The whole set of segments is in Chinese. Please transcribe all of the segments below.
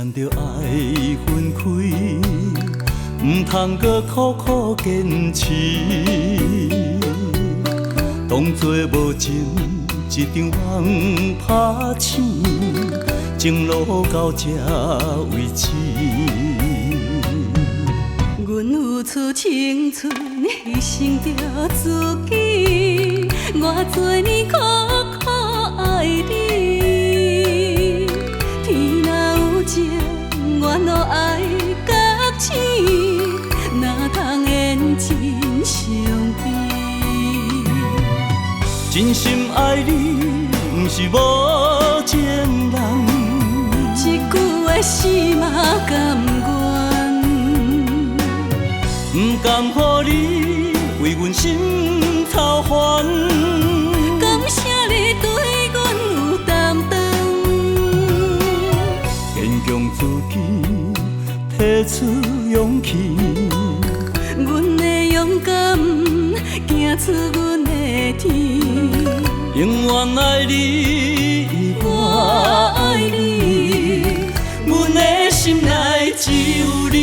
咱着爱分开，唔通搁苦苦坚持。当作无情一场梦拍醒，情路到这为止。阮付出青春，牺牲着自己，我多年苦苦爱你。天若有情，愿落爱到死，哪通缘真伤悲？真心爱你，不是无情人，一句的死嘛甘愿，不甘予你为阮心头烦。感谢你对阮有担当，坚强自己，提出勇气。阮的勇敢，行出阮的天。永远爱你，我爱你，阮的心内只有你。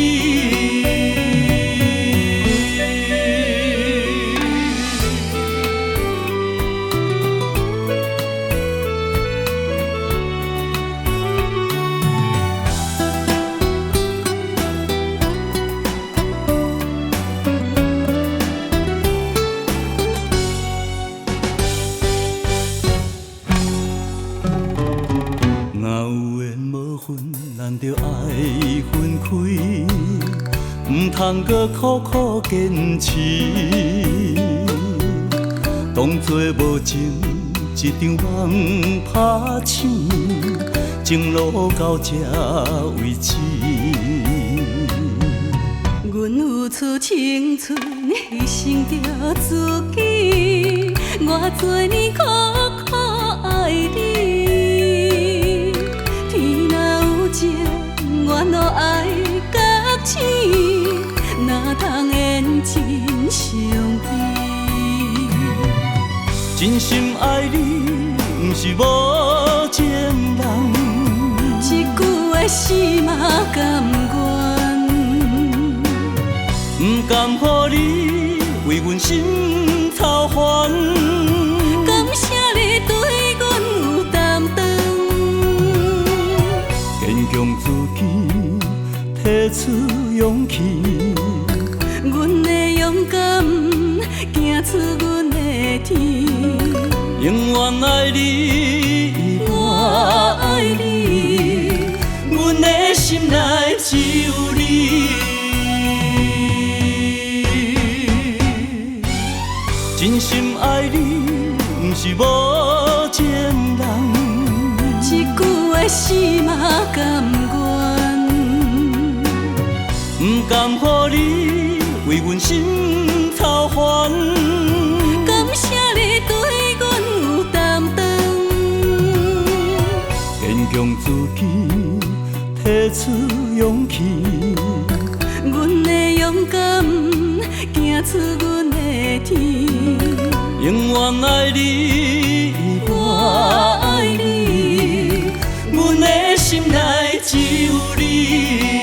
咱着爱分开，唔通搁苦苦坚持。当作无情一场梦拍醒，情路到这为止。阮付出青春，牺牲着自己，我多年苦苦爱你。愿落爱到死，哪通缘真伤悲？真心爱你，不是无情人，一句的死嘛甘愿，不甘予你为阮心头烦。感谢你对阮有担当，坚强自己，提出勇气。阮的勇敢，行出阮的天。永远爱你，我爱你，阮的心内只有你。真心爱你，不是无情人，一句的死嘛甘愿，不甘予你为阮心头烦。感谢你对阮有担当，坚强自己，提出勇气。阮的勇敢，行出阮的天。永远爱你，我爱你，阮的心内只有你。